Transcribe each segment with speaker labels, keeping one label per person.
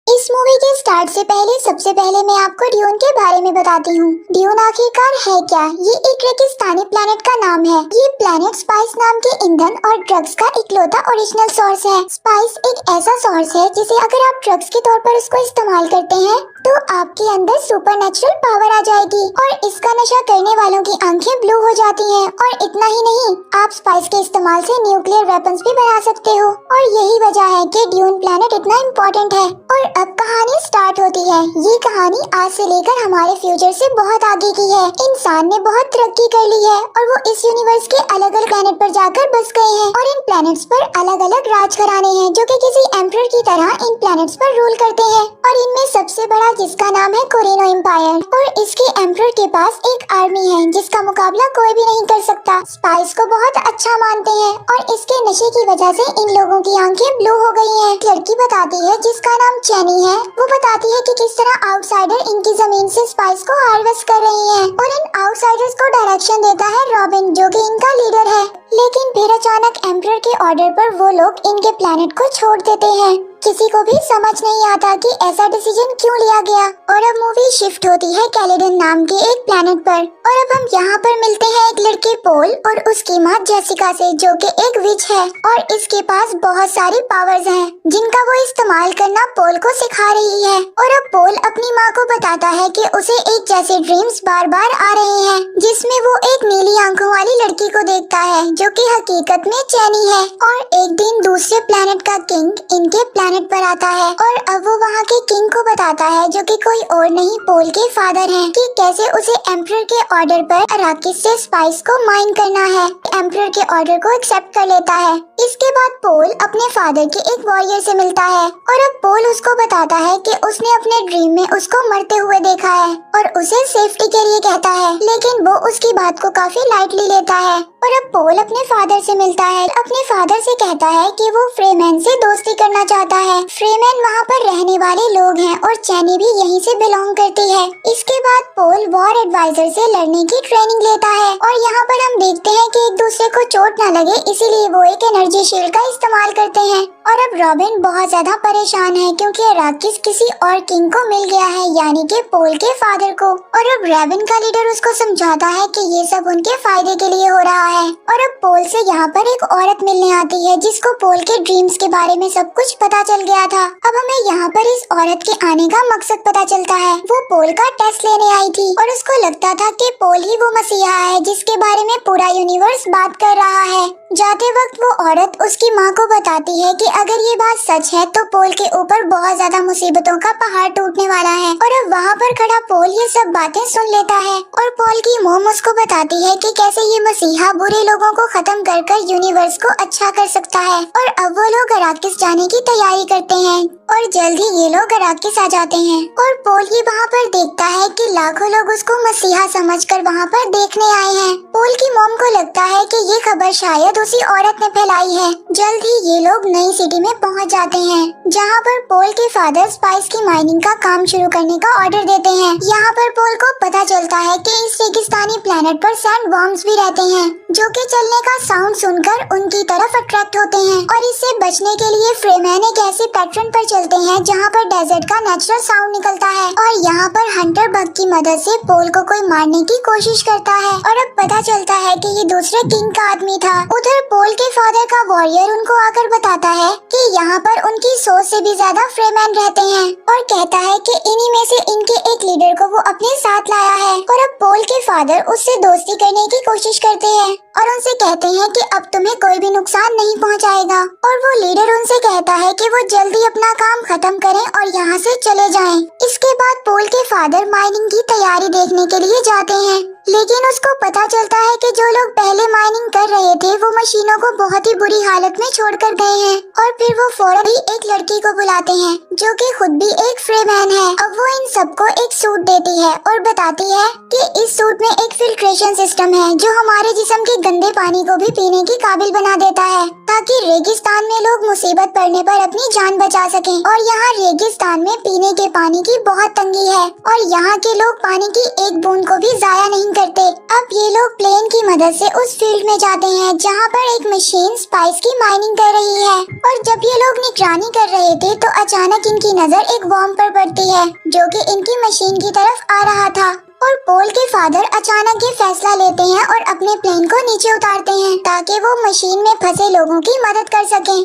Speaker 1: इस मूवी के स्टार्ट से पहले सबसे पहले मैं आपको ड्यून के बारे में बताती हूँ। ड्यून आखिरकार है क्या? ये एक रेगिस्तानी प्लेनेट का नाम है। ये प्लेनेट स्पाइस नाम के ईंधन और ड्रग्स का इकलौता ओरिजिनल सोर्स है। स्पाइस एक ऐसा सोर्स है जिसे अगर आप ड्रग्स के तौर पर उसको इस्तेमाल करते हैं तो आपके अंदर सुपरनेचुरल पावर आ जाएगी और इसका नशा करने वालों की आंखें ब्लू हो जाती हैं। और इतना ही नहीं, आप स्पाइस के इस्तेमाल से न्यूक्लियर वेपन्स भी बना सकते हो। और यही वजह है कि ड्यून प्लेनेट इतना इम्पोर्टेंट है। और अब कहानी स्टार्ट होती है। ये कहानी आज से लेकर हमारे फ्यूचर से बहुत आगे की है। इंसान ने बहुत तरक्की कर ली है और वो इस यूनिवर्स के अलग अलग प्लेनेट पर जाकर बस गए हैं और इन प्लेनेट्स पर अलग अलग राजघराने हैं जो कि किसी एम्परर की तरह इन प्लेनेट्स पर रूल करते हैं। और इनमें सबसे बड़ा जिसका नाम है कोरिनो एम्पायर, और इसके एम्परर के पास एक आर्मी है जिसका मुकाबला कोई भी नहीं कर सकता। स्पाइस को बहुत अच्छा मानते हैं और इसके नशे की वजह से इन लोगों की आंखें ब्लू हो गई हैं। लड़की बताती है जिसका नाम चैनी है, वो बताती है कि किस तरह आउटसाइडर इनकी जमीन से स्पाइस को हार्वेस्ट कर रही हैं और इन आउटसाइडर्स को डायरेक्शन देता है रॉबिन जो कि इनका लीडर है। लेकिन फिर अचानक एम्परर के ऑर्डर पर वो लोग इनके प्लेनेट को छोड़ देते हैं। किसी को भी समझ नहीं आता कि ऐसा डिसीजन क्यों लिया गया। और अब मूवी शिफ्ट होती है कैलेडन नाम के एक प्लेनेट पर और अब हम यहाँ पर मिलते हैं एक लड़के पोल और उसकी माँ जेसिका से जो कि एक विच है और इसके पास बहुत सारी पावर्स हैं जिनका वो इस्तेमाल करना पोल को सिखा रही है। और अब पोल अपनी माँ को बताता है कि उसे एक जैसे ड्रीम्स बार बार आ रहे हैं जिसमें वो एक नीली आंखों वाली लड़की को देखता है जो कि हकीकत में चैनी है। और एक दिन दूसरे प्लेनेट का किंग इनके प्लेनेट पर आता है और अब वो वहाँ के किंग को बताता है जो कि कोई और नहीं पोल के फादर हैं कि कैसे उसे एम्परर के ऑर्डर पर अराकिस से स्पाइस को माइन करना है। एम्परर के ऑर्डर को एक्सेप्ट कर लेता है। इसके बाद पोल अपने फादर के एक वॉरियर से मिलता है और अब पोल उसको बताता है कि उसने अपने ड्रीम में उसको मरते हुए देखा है और उसे सेफ्टी के लिए कहता है, लेकिन वो उसकी बात को काफी लाइटली लेता है। और अब पोल अपने फादर से मिलता है, अपने फादर से कहता है कि वो फ्रीमैन से दोस्ती करना चाहता है। फ्रीमैन वहाँ पर रहने वाले लोग हैं और चैनी भी यहीं से बिलोंग करती है। इसके बाद पोल वॉर एडवाइजर से लड़ने की ट्रेनिंग लेता है और यहाँ पर हम देखते हैं कि एक दूसरे को चोट न लगे इसीलिए वो एक एनर्जी शील्ड का इस्तेमाल करते हैं। और अब रॉबिन बहुत ज्यादा परेशान है क्योंकि अराकिस किसी और किंग को मिल गया है यानी कि पोल के फादर को। और अब रॉबिन का लीडर उसको समझाता है कि ये सब उनके फायदे के लिए हो रहा है। और अब पोल से यहाँ पर एक औरत मिलने आती है जिसको पोल के ड्रीम्स के बारे में सब कुछ पता चल गया था। अब हमें यहाँ पर इस औरत के आने का मकसद पता चलता है। वो पोल का टेस्ट लेने आई थी और उसको लगता था कि पोल ही वो मसीहा है जिसके बारे में पूरा यूनिवर्स बात कर रहा है। जाते वक्त वो औरत उसकी माँ को बताती है कि अगर ये बात सच है तो पोल के ऊपर बहुत ज्यादा मुसीबतों का पहाड़ टूटने वाला है। और अब वहाँ पर खड़ा पोल ये सब बातें सुन लेता है और पोल की मोम उसको बताती है कि कैसे ये मसीहा बुरे लोगों को खत्म कर यूनिवर्स को अच्छा कर सकता है। और अब वो लोग अराकिस जाने की तैयारी करते हैं और जल्द ही ये लोग अराकिस आ जाते हैं। और पोल ये वहाँ पर देखता है कि लाखों लोग उसको मसीहा समझकर वहाँ पर देखने आए हैं। पोल की मोम को लगता है कि ये खबर शायद उसी औरत ने फैलाई है। जल्द ही ये लोग नई सिटी में पहुँच जाते हैं जहाँ पर पोल के फादर स्पाइस की माइनिंग का काम शुरू करने का ऑर्डर देते हैं। यहाँ पर पोल को पता चलता है कि इस रेगिस्तानी प्लेनेट पर सैंड वर्म्स भी रहते हैं जो कि चलने का साउंड सुनकर उनकी तरफ अट्रैक्ट होते हैं। और इससे बचने के लिए फ्रीमैन एक ऐसे पैटर्न पर चलते हैं जहाँ पर डेजर्ट का नेचुरल साउंड निकलता है और यहाँ पर हंटर बग की मदद से पोल को कोई मारने की कोशिश करता है। और अब पता चलता है कि ये दूसरे किंग का आदमी था। उधर पोल के फादर का वॉरियर उनको आकर बताता है कि यहाँ पर उनकी 100 से भी ज्यादा फ्रीमैन रहते हैं और कहता है कि इन्हीं में से इनके एक लीडर को वो अपने साथ लाया है। और अब पोल के फादर उससे दोस्ती करने की कोशिश करते हैं और उनसे कहते हैं कि अब तुम्हें कोई भी नुकसान नहीं पहुंचाएगा। और वो लीडर उनसे कहता है कि वो जल्दी अपना काम खत्म करें और यहाँ से चले जाएं। इसके बाद पोल के फादर माइनिंग की तैयारी देखने के लिए जाते हैं, लेकिन उसको पता चलता है कि जो लोग पहले माइनिंग कर रहे थे वो मशीनों को बहुत ही बुरी हालत में छोड़कर गए हैं। और फिर वो फौरन ही एक लड़की को बुलाते हैं जो कि खुद भी एक फ्रीमैन है। अब वो इन सबको एक सूट देती है और बताती है कि इस सूट में एक फिल्ट्रेशन सिस्टम है जो हमारे जिस्म के गंदे पानी को भी पीने के काबिल बना देता है ताकि रेगिस्तान में लोग मुसीबत पड़ने पर अपनी जान बचा सकें। और यहाँ रेगिस्तान में पीने के पानी की बहुत तंगी है और यहाँ के लोग पानी की एक बूंद को भी जाया नहीं करते। अब ये लोग प्लेन की मदद से उस फील्ड में जाते हैं जहाँ पर एक मशीन स्पाइस की माइनिंग कर रही है। और जब ये लोग निगरानी कर रहे थे तो अचानक इनकी नजर एक बॉम्ब पर पड़ती है जो कि इनकी मशीन की तरफ आ रहा था। और पोल के फादर अचानक ये फैसला लेते हैं और अपने प्लेन को नीचे उतारते हैं ताकि वो मशीन में फंसे लोगों की मदद कर सकें।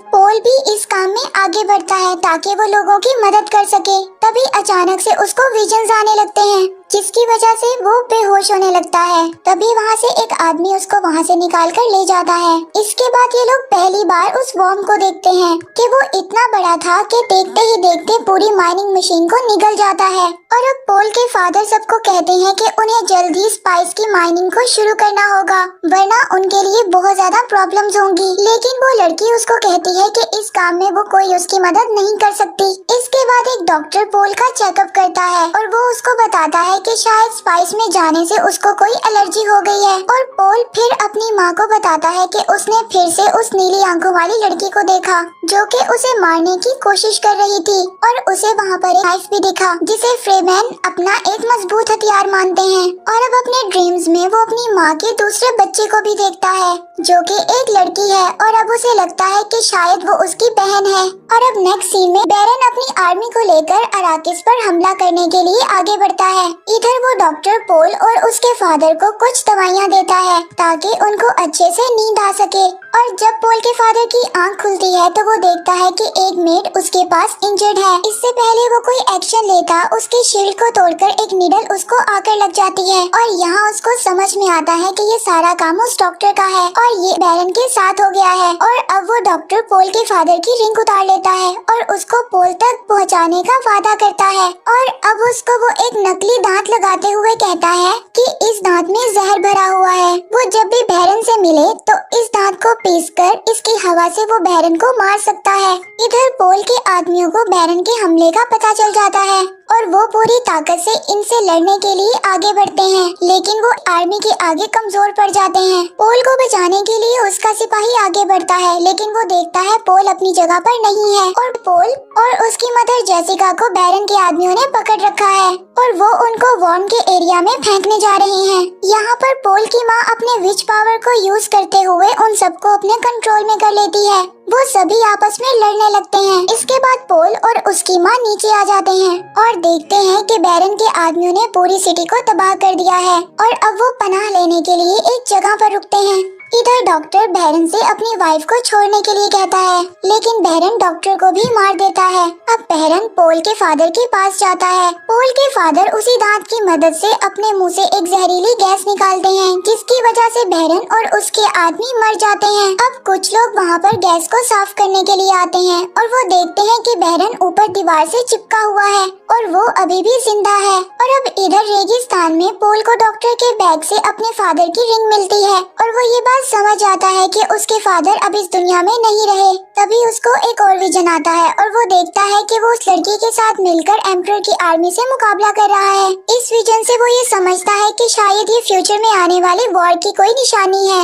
Speaker 1: पोल भी इस काम में आगे बढ़ता है ताकि वो लोगों की मदद कर सके। तभी अचानक से उसको विजन्स आने लगते हैं जिसकी वजह से वो बेहोश होने लगता है। तभी वहाँ से एक आदमी उसको वहाँ से निकाल कर ले जाता है। इसके बाद ये लोग पहली बार उस बॉम्ब को देखते हैं कि वो इतना बड़ा था कि देखते ही देखते पूरी माइनिंग मशीन को निगल जाता है। और अब पोल के फादर सबको कहते हैं कि उन्हें जल्दी स्पाइस की माइनिंग को शुरू करना होगा वरना उनके लिए बहुत ज्यादा प्रॉब्लम्स होंगी। लेकिन वो लड़की उसको कहती है कि इस काम में वो कोई उसकी मदद नहीं कर सकती। इसके बाद एक डॉक्टर पोल का चेकअप करता है और वो उसको बताता है कि शायद स्पाइस में जाने से उसको कोई एलर्जी हो गई है। और पोल फिर अपनी माँ को बताता है कि उसने फिर से उस नीली आंखों वाली लड़की को देखा जो कि उसे मारने की कोशिश कर रही थी और उसे वहाँ पर एक नाइफ भी दिखा जिसे फ्रीमैन अपना एक मजबूत हथियार मानते हैं। और अब अपने ड्रीम्स में वो अपनी माँ के दूसरे बच्चे को भी देखता है जो कि एक लड़की है और अब उसे लगता है कि शायद वो उसकी बहन है। और अब नेक्स्ट सीन में बैरन अपनी आर्मी को लेकर अराकिस पर हमला करने के लिए आगे बढ़ता है। इधर वो डॉक्टर पोल और उसके फादर को कुछ दवाइयाँ देता है ताकि उनको अच्छे से नींद आ सके। और जब पोल के फादर की आंख खुलती है तो वो देखता है कि एक मेड उसके पास इंजर्ड है। इससे पहले वो कोई एक्शन लेता उसके शील्ड को तोड़कर एक नीडल उसको आकर लग जाती है और यहाँ उसको समझ में आता है कि ये सारा काम उस डॉक्टर का है और ये बैरन के साथ हो गया है। और अब वो डॉक्टर पोल के फादर की रिंग उतार लेता है और उसको पोल तक पहुँचाने का वादा करता है। और अब उसको वो एक नकली दांत लगाते हुए कहता है कि इस दांत में जहर भरा हुआ है। वो जब भी बैरन से मिले तो इस दांत को पीसकर इसकी हवा से वो बैरन को मार सकता है। इधर पोल के आदमियों को बैरन के हमले का पता चल जाता है और वो पूरी ताकत से इनसे लड़ने के लिए आगे बढ़ते हैं लेकिन वो आर्मी के आगे कमजोर पड़ जाते हैं। पोल को बचाने के लिए उसका सिपाही आगे बढ़ता है लेकिन वो देखता है पोल अपनी जगह पर नहीं है और पोल और उसकी मदर जेसिका को बैरन के आदमियों ने पकड़ रखा है और वो उनको वॉर्न के एरिया में फेंकने जा रहे हैं। यहाँ पर पोल की माँ अपने विच पावर को यूज करते हुए उन सबको अपने कंट्रोल में कर लेती है। वो सभी आपस में लड़ने लगते हैं। इसके बाद पोल और उसकी माँ नीचे आ जाते हैं और देखते हैं कि बैरन के आदमियों ने पूरी सिटी को तबाह कर दिया है और अब वो पनाह लेने के लिए एक जगह पर रुकते हैं। इधर डॉक्टर बैरन से अपनी वाइफ को छोड़ने के लिए कहता है लेकिन बैरन डॉक्टर को भी मार देता है। अब बैरन पोल के फादर के पास जाता है। पोल के फादर उसी दांत की मदद से अपने मुंह से एक जहरीली गैस निकालते हैं जिसकी वजह से बैरन और उसके आदमी मर जाते हैं। अब कुछ लोग वहाँ पर गैस को साफ करने के लिए आते हैं और वो देखते हैं कि बैरन ऊपर दीवार से चिपका हुआ है और वो अभी भी जिंदा है। और अब इधर रेगिस्तान में पोल को डॉक्टर के बैग से अपने फादर की रिंग मिलती है और वो ये बात समझ आता है कि उसके फादर अब इस दुनिया में नहीं रहे। तभी उसको एक और विजन आता है और वो देखता है कि वो उस लड़की के साथ मिलकर एम्परर की आर्मी से मुकाबला कर रहा है। इस विजन से वो ये समझता है कि शायद ये फ्यूचर में आने वाले वॉर की कोई निशानी है।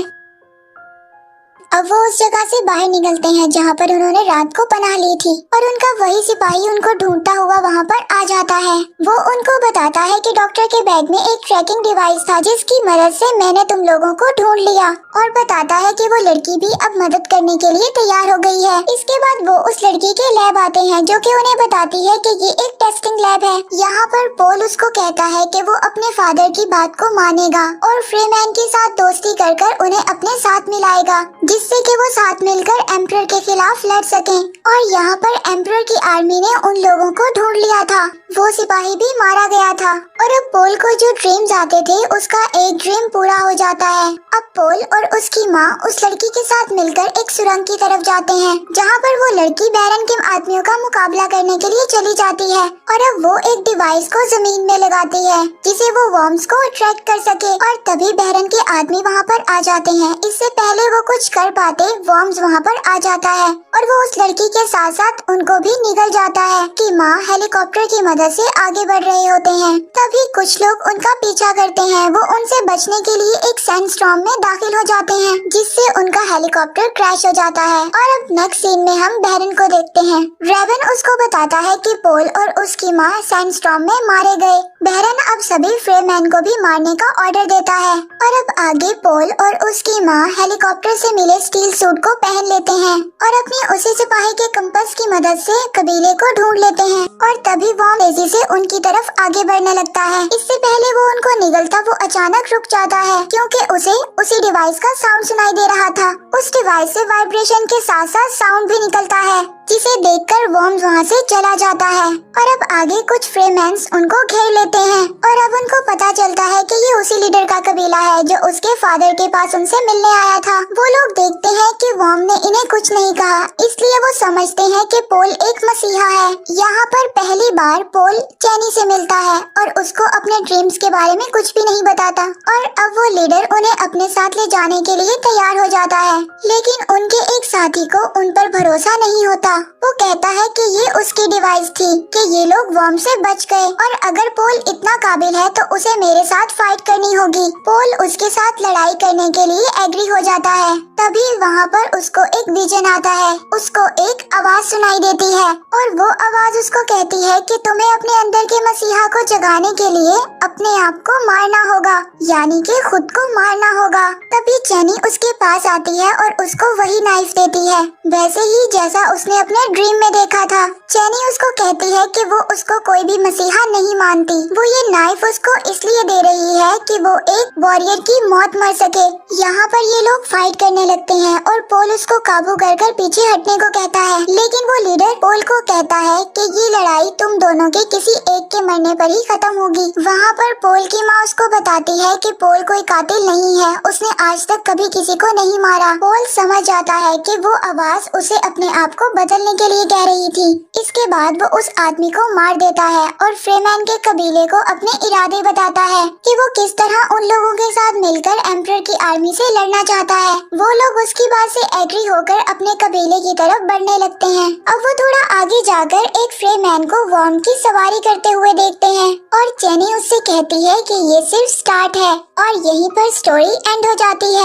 Speaker 1: अब वो उस जगह से बाहर निकलते हैं जहाँ पर उन्होंने रात को पनाह ली थी और उनका वही सिपाही उनको ढूंढता हुआ वहाँ पर आ जाता है। वो उनको बताता है कि डॉक्टर के बैग में एक ट्रैकिंग डिवाइस था जिसकी मदद से मैंने तुम लोगों को ढूंढ लिया और बताता है कि वो लड़की भी अब मदद करने के लिए तैयार हो गई है। इसके बाद वो उस लड़की के लैब आते हैं जो कि उन्हें बताती है कि ये एक टेस्टिंग लैब है। यहाँ पर पोल उसको कहता है कि वो अपने फादर की बात को मानेगा और फ्रीमैन के साथ दोस्ती कर कर उन्हें अपने साथ मिलाएगा जिससे कि वो साथ मिलकर एम्परर के खिलाफ लड़ सकें। और यहाँ पर एम्परर की आर्मी ने उन लोगों को ढूंढ लिया था। वो सिपाही भी मारा गया था और अब पोल को जो ड्रीम्स आते थे उसका एक ड्रीम पूरा हो जाता है। अब पोल और उसकी माँ उस लड़की के साथ मिलकर एक सुरंग की तरफ जाते हैं जहाँ पर वो लड़की बैरन के आदमियों का मुकाबला करने के लिए चली जाती है और अब वो एक डिवाइस को जमीन में लगाती है जिसे वो वर्म्स को अट्रैक्ट कर सके और तभी बैरन के आदमी वहाँ पर आ जाते हैं। इससे पहले वो कुछ कर पाते वर्म्स वहाँ पर आ जाता है और वो उस लड़की के साथ साथ उनको भी भी निकल जाता है कि माँ हेलीकॉप्टर की मदद से आगे बढ़ रहे होते हैं। तभी कुछ लोग उनका पीछा करते हैं। वो उनसे बचने के लिए एक सैंडस्टॉर्म में दाखिल हो जाते हैं, जिससे उनका हेलीकॉप्टर क्रैश हो जाता है। और अब नेक्स्ट सीन में हम बैरन को देखते हैं। रेवन उसको बताता है कि पोल और उसकी माँ सैंडस्टॉर्म में मारे गए। बैरन अब सभी फ्रेमैन को भी मारने का ऑर्डर देता है। और अब आगे पोल और उसकी माँ हेलीकॉप्टर से मिले स्टील सूट को पहन लेते हैं और अपने उसी सिपाही के कंपास की मदद से कबीले को ढूंढ लेते हैं। और तभी वो तेजी से उनकी तरफ आगे बढ़ने लगता है। इससे पहले वो उनको निगलता वो अचानक रुक जाता है, क्योंकि उसे उसी डिवाइस का साउंड सुनाई दे रहा था। उस डिवाइस से वाइब्रेशन के साथ साथ साउंड भी निकलता है, जिसे देखकर वॉर्म्स वहाँ से चला जाता है। और अब आगे कुछ फ्रेमैन्स उनको घेर लेते हैं और अब उनको पता चलता है कि ये उसी लीडर का कबीला है जो उसके फादर के पास उनसे मिलने आया था। वो लोग देखते हैं कि वॉर्म ने इन्हें कुछ नहीं कहा, इसलिए वो समझते हैं कि पोल एक मसीहा है। यहाँ पर पहली बार पोल चैनी से मिलता है और उसको अपने ड्रीम्स के बारे में कुछ भी नहीं बताता। और अब वो लीडर उन्हें अपने साथ ले जाने के लिए तैयार हो जाता है, लेकिन उनके एक साथी को उन पर भरोसा नहीं होता। वो कहता है कि ये उसकी डिवाइस थी कि ये लोग वॉर्म से बच गए और अगर पोल इतना काबिल है तो उसे मेरे साथ फाइट करनी होगी। पोल उसके साथ लड़ाई करने के लिए एग्री हो जाता है। तभी वहाँ पर उसको एक विजन आता है। उसको एक आवाज सुनाई देती है और वो आवाज उसको कहती है कि तुम्हें अपने अंदर के मसीहा को जगाने के लिए अपने आप को मारना होगा, यानी कि खुद को मारना होगा। तभी चैनी उसके पास आती है और उसको वही नाइफ देती है, वैसे ही जैसा उसने अपने ड्रीम में देखा था। चैनी उसको कहती है कि वो उसको कोई भी मसीहा नहीं मानती। वो ये नाइफ उसको इसलिए दे रही है कि वो एक वॉरियर की मौत मर सके। यहाँ पर ये लोग फाइट करने लगते हैं और पोल उसको काबू कर पीछे हटने को कहता है, लेकिन वो लीडर पोल को कहता है कि ये लड़ाई तुम दोनों के किसी एक के मरने पर ही खत्म होगी। वहाँ पर पोल की माँ उसको बताती है कि पोल कोई कातिल नहीं है, उसने आज तक कभी किसी को नहीं मारा। पोल समझ जाता है कि वो आवाज उसे अपने आप को बदलने के लिए कह रही थी। इसके बाद वो उस आदमी को मार देता है और फ्रेमैन के कबीले को अपने इरादे बताता है कि वो किस तरह उन लोगों के साथ मिलकर एम्परर की आर्मी से लड़ना चाहता है। वो लोग उसकी बात से एग्री होकर अपने कबीले की तरफ बढ़ने लगते हैं। अब वो थोड़ा आगे जाकर एक फ्रेमैन को वॉर्म की सवारी करते हुए देखते हैं और चैनी उससे कहती है कि ये सिर्फ स्टार्ट है और यहीं पर स्टोरी एंड हो जाती है।